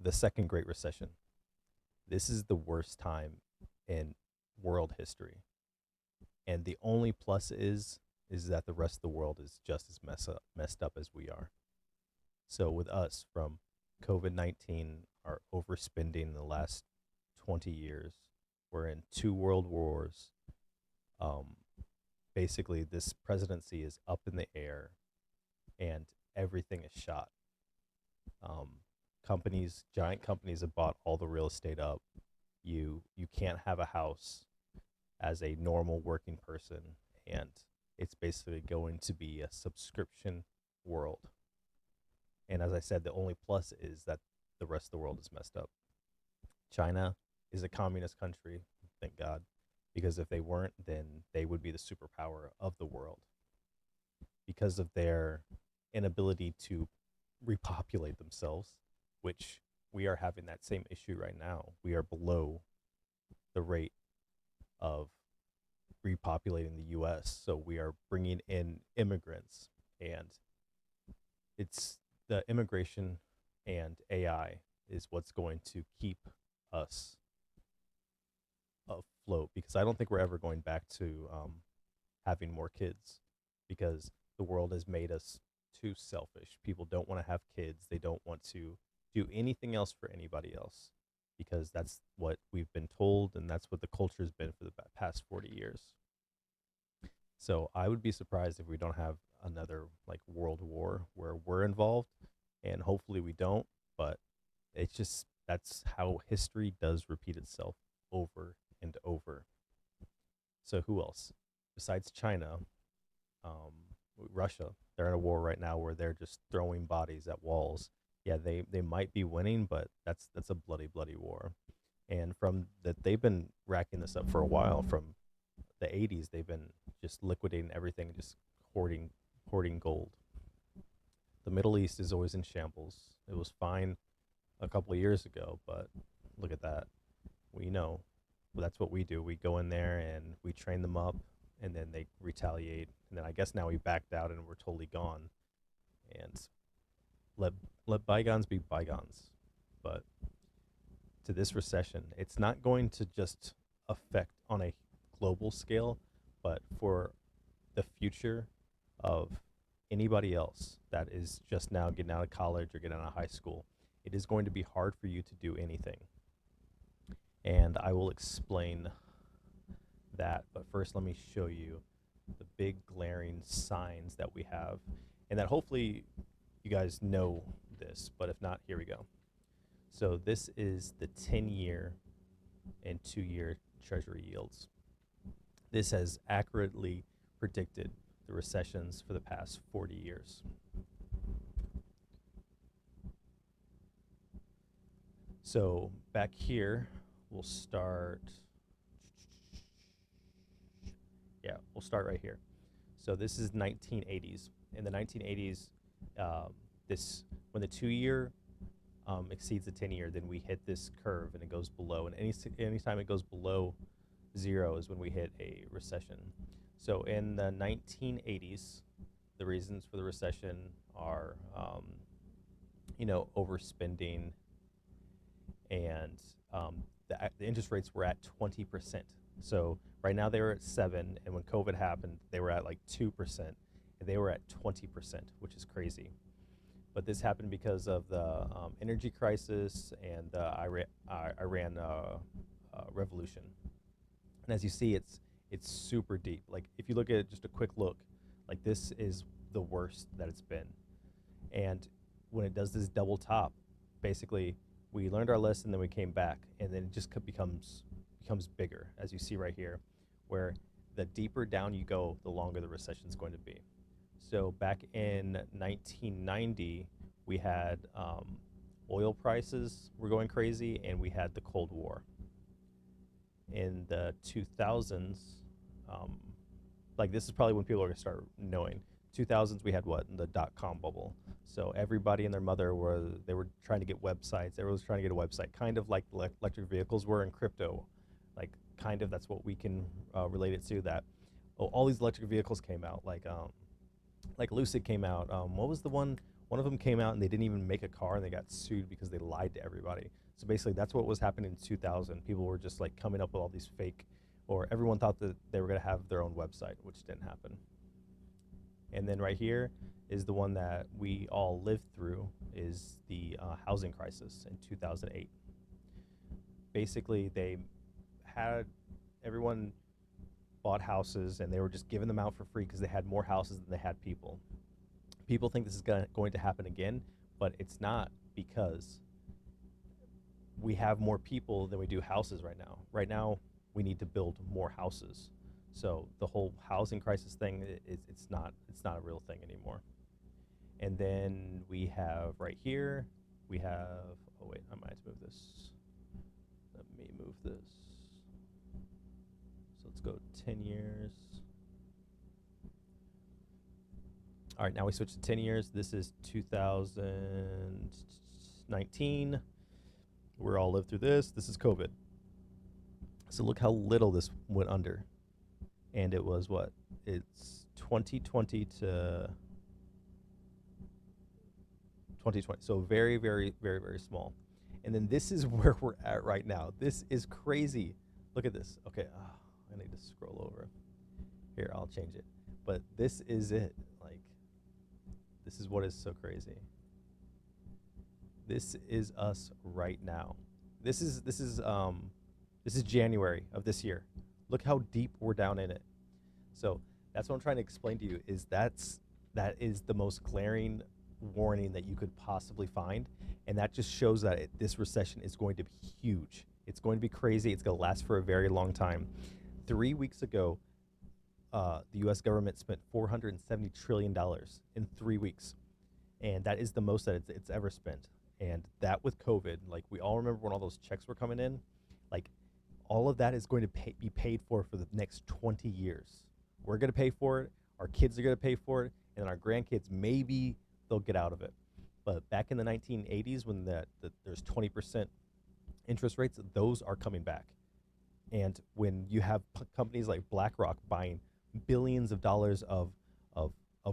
the second Great Recession. This is the worst time in world history. And the only plus is that the rest of the world is just as messed up as we are. So with us from COVID-19, our overspending in the last 20 years, we're in two world wars. Um, Basically, this presidency is up in the air and everything is shot. Um, Giant companies have bought all the real estate up. You can't have a house as a normal working person, and it's basically going to be a subscription world. And as I said, the only plus is that the rest of the world is messed up. China is a communist country, thank God, because if they weren't, then they would be the superpower of the world because of their inability to repopulate themselves, which we are having that same issue right now. We are below the rate of repopulating the US. So we are bringing in immigrants, and it's the immigration and AI is what's going to keep us afloat, because I don't think we're ever going back to having more kids, because the world has made us too selfish. People don't want to have kids. They don't want to do anything else for anybody else because that's what we've been told and that's what the culture has been for the past 40 years. So I would be surprised if we don't have another like world war where we're involved, and hopefully we don't, but it's just that's how history does repeat itself over and over. So who else besides China? Um, Russia. They're in a war right now where they're just throwing bodies at walls. Yeah, they might be winning, but that's a bloody war. And from that, they've been racking this up for a while. From the 80s, they've been just liquidating everything, just hoarding gold. The Middle East is always in shambles. It was fine a couple of years ago, but look at that. We know. Well, that's what we do. We go in there and we train them up, and then they retaliate. And then I guess now we backed out and we're totally gone. And let let bygones be bygones. But to this recession, it's not going to just affect on a global scale, but for the future of anybody else that is just now getting out of college or getting out of high school, it is going to be hard for you to do anything. And I will explain that. But first, let me show you the big glaring signs that we have, and that hopefully you guys know this, but if not, here we go. So this is the 10-year and 2-year treasury yields. This has accurately predicted the recessions for the past 40 years. So back here, we'll start. Yeah, we'll start right here. So this is 1980s. In the 1980s, this when the 2-year exceeds the 10-year, then we hit this curve and it goes below. And anytime it goes below zero is when we hit a recession. So in the 1980s, the reasons for the recession are, overspending, and the interest rates were at 20%. So right now they were at 7, and when COVID happened, they were at like 2%, and they were at 20%, which is crazy. But this happened because of the energy crisis and the Iran revolution. And as you see, it's super deep. Like if you look at it, just a quick look, like this is the worst that it's been. And when it does this double top, basically we learned our lesson, then we came back, and then it just becomes bigger, as you see right here, where the deeper down you go, the longer the recession is going to be. So back in 1990, we had oil prices were going crazy, and we had the Cold War. In the 2000s, like this is probably when people are going to start knowing. 2000s, we had what? The dot-com bubble. So everybody and their mother they were trying to get websites. Everyone was trying to get a website, kind of like electric vehicles were in crypto. Like kind of that's what we can relate it to. That all these electric vehicles came out, like Lucid came out. What was the one One of them came out and they didn't even make a car and they got sued because they lied to everybody. So basically, that's what was happening in 2000. People were just like coming up with all these fake, or everyone thought that they were going to have their own website, which didn't happen. And then right here is the one that we all lived through, is the housing crisis in 2008. Basically, they had everyone bought houses and they were just giving them out for free because they had more houses than they had people. People think this is going to happen again, but it's not, because we have more people than we do houses right now. Right now, we need to build more houses. So the whole housing crisis thing, it's not a real thing anymore. And then we have right here, we have, oh wait, I might have to move this. Let me move this. So let's go 10 years. All right, now we switch to 10 years. This is 2019. We're all lived through this. This is COVID. So look how little this went under. And it was what? It's 2020 to 2020. So very, very, very, very small. And then this is where we're at right now. This is crazy. Look at this. Okay, I need to scroll over. Here, I'll change it. But this is it. Like, this is what is so crazy. This is us right now. This is January of this year. Look how deep we're down in it. So that's what I'm trying to explain to you, is that is the most glaring warning that you could possibly find, and that just shows that this recession is going to be huge. It's going to be crazy. It's going to last for a very long time. 3 weeks ago, the U.S. government spent $470 trillion in 3 weeks, and that is the most that it's ever spent. And that with COVID, like we all remember when all those checks were coming in, like all of that is going to be paid for the next 20 years. We're going to pay for it. Our kids are going to pay for it, and our grandkids, maybe they'll get out of it. But back in the 1980s, when there's 20% interest rates, those are coming back. And when you have companies like BlackRock buying billions of dollars of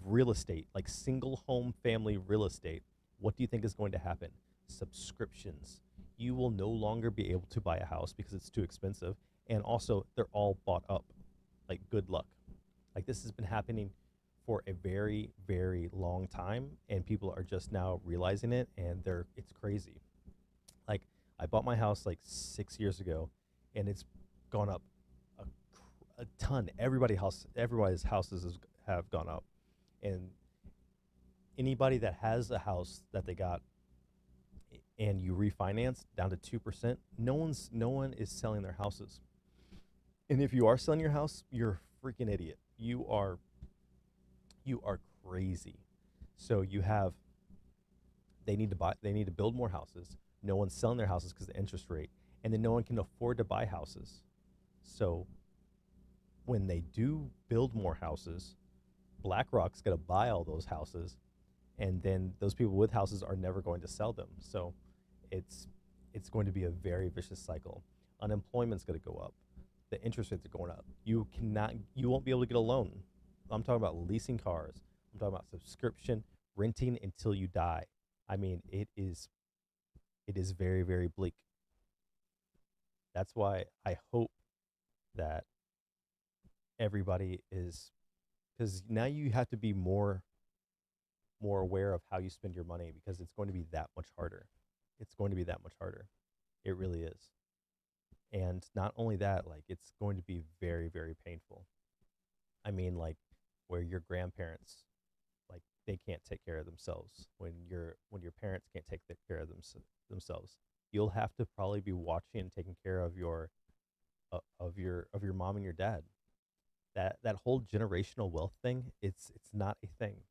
real estate, like single home family real estate, what do you think is going to happen? Subscriptions. You will no longer be able to buy a house because it's too expensive. And also, they're all bought up. Like, good luck. Like, this has been happening for a very, very long time, and people are just now realizing it, and it's crazy. Like, I bought my house like 6 years ago, and it's gone up a ton. Everybody's houses have gone up, and anybody that has a house that they got and you refinance down to 2%, no one is selling their houses. And if you are selling your house, you're a freaking idiot. You are crazy. So they need to build more houses. No one's selling their houses because of the interest rate, and then no one can afford to buy houses. So when they do build more houses, BlackRock's going to buy all those houses, and then those people with houses are never going to sell them. So it's going to be a very vicious cycle. Unemployment's going to go up. The interest rates are going up. You won't be able to get a loan. I'm talking about leasing cars. I'm talking about subscription, renting until you die. I mean, it is very, very bleak. That's why I hope that everybody is, because now you have to be more aware of how you spend your money, because it's going to be that much harder. It's going to be that much harder. It really is. And not only that, like, it's going to be very, very painful. I mean, like, where your grandparents, like, they can't take care of themselves, when your parents can't take care of themselves, you'll have to probably be watching and taking care of your mom and your dad. That whole generational wealth thing, it's not a thing.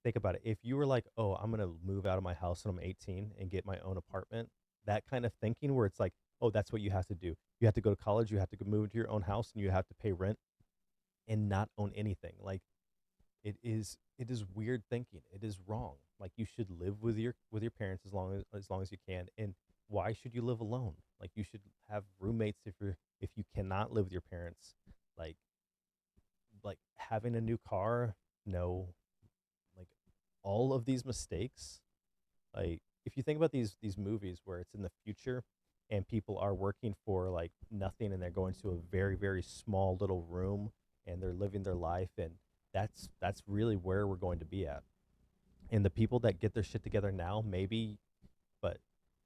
Think about it. If you were like, oh, I'm gonna move out of my house when I'm 18 and get my own apartment, that kind of thinking, where it's like, oh, that's what you have to do. You have to go to college, you have to move into your own house, and you have to pay rent and not own anything. Like, it is weird thinking. It is wrong. Like, you should live with your parents as long as you can. And why should you live alone? Like, you should have roommates if you cannot live with your parents. Like having a new car, no. Like, all of these mistakes, like if you think about these movies where it's in the future and people are working for like nothing and they're going to a very very small little room and they're living their life, and that's really where we're going to be at. And the people that get their shit together now, maybe, but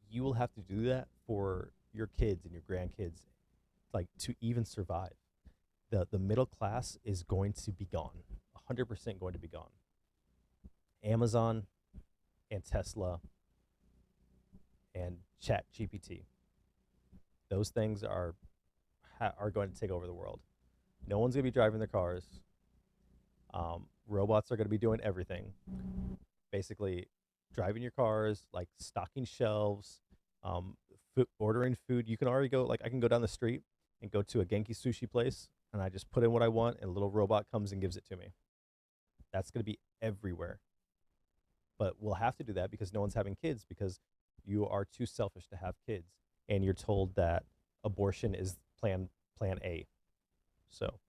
you will have to do that for your kids and your grandkids, like to even survive. The middle class is going to be gone, 100% going to be gone. Amazon and Tesla and Chat GPT, those things are going to take over the world. No one's going to be driving their cars. Robots are going to be doing everything. Basically, driving your cars, like stocking shelves, ordering food. You can already go, like, I can go down the street and go to a Genki sushi place, and I just put in what I want, and a little robot comes and gives it to me. That's going to be everywhere. But we'll have to do that because no one's having kids, because you are too selfish to have kids. And you're told that abortion is plan A. So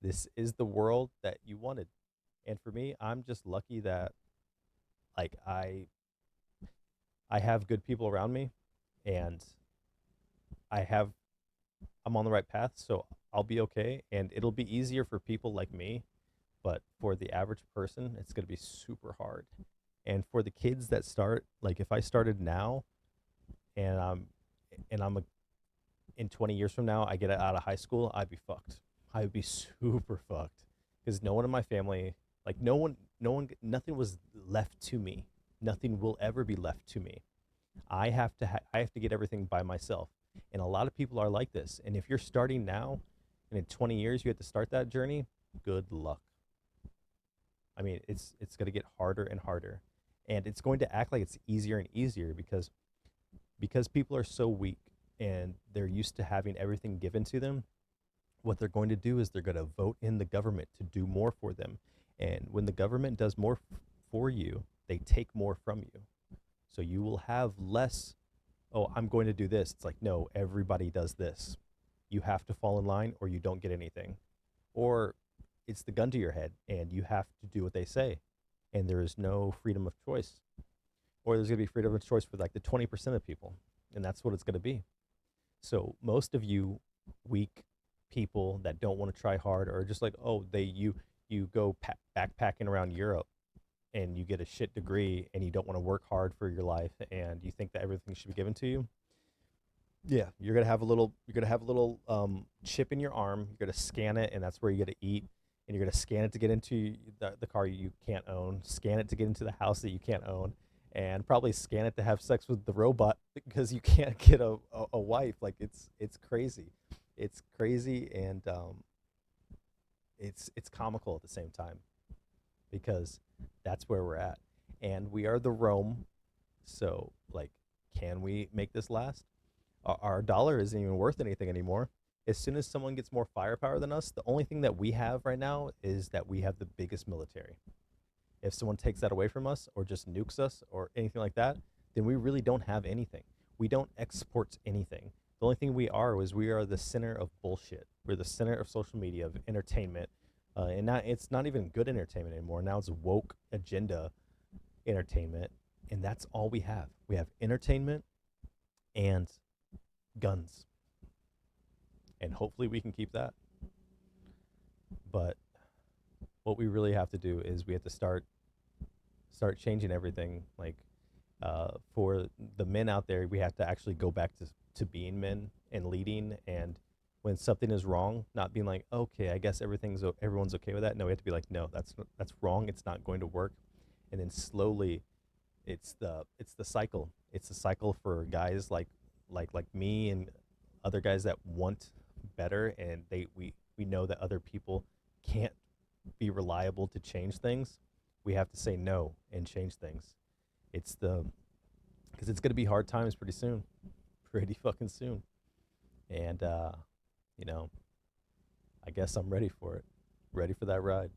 this is the world that you wanted. And for me, I'm just lucky that like I have good people around me, and I have I'm on the right path, so I'll be okay, and it'll be easier for people like me, but for the average person, it's going to be super hard. And for the kids that start, like if I started now and I'm in 20 years from now, I get out of high school, I'd be fucked. I would be super fucked because no one in my family, like nothing was left to me. Nothing will ever be left to me. I have to get everything by myself. And a lot of people are like this. And if you're starting now and in 20 years you have to start that journey, good luck. I mean, it's going to get harder and harder. And it's going to act like it's easier and easier because people are so weak and they're used to having everything given to them. What they're going to do is they're going to vote in the government to do more for them. And when the government does more for you, they take more from you. So you will have less, oh, I'm going to do this. It's like, no, everybody does this. You have to fall in line or you don't get anything. Or it's the gun to your head and you have to do what they say. And there is no freedom of choice. Or there's going to be freedom of choice for like the 20% of people. And that's what it's going to be. So most of you weak people that don't want to try hard are just like, oh, you go backpacking around Europe and you get a shit degree and you don't want to work hard for your life and you think that everything should be given to you. Yeah, you're gonna have a little chip in your arm. You're gonna scan it, and that's where you get to eat. And you're gonna scan it to get into the car you can't own. Scan it to get into the house that you can't own, and probably scan it to have sex with the robot because you can't get a wife. Like it's crazy, it's crazy, and it's comical at the same time because that's where we're at, and we are the Rome. So like, can we make this last? Our dollar isn't even worth anything anymore. As soon as someone gets more firepower than us, the only thing that we have right now is that we have the biggest military. If someone takes that away from us or just nukes us or anything like that, then we really don't have anything. We don't export anything. The only thing we are is we are the center of bullshit. We're the center of social media, of entertainment. And now it's not even good entertainment anymore. Now it's woke agenda entertainment. And that's all we have. We have entertainment and guns. And hopefully we can keep that. But what we really have to do is we have to start changing everything. Like for the men out there, we have to actually go back to being men and leading. And when something is wrong, not being like, okay, I guess everyone's okay with that. No, we have to be like, no, that's wrong. It's not going to work. And then slowly, it's the cycle. It's the cycle for guys like me and other guys that want better, and we know that other people can't be reliable to change things. We have to say no and change things. It's the because it's gonna be hard times pretty soon, pretty fucking soon, and you know, I guess I'm ready for it, ready for that ride.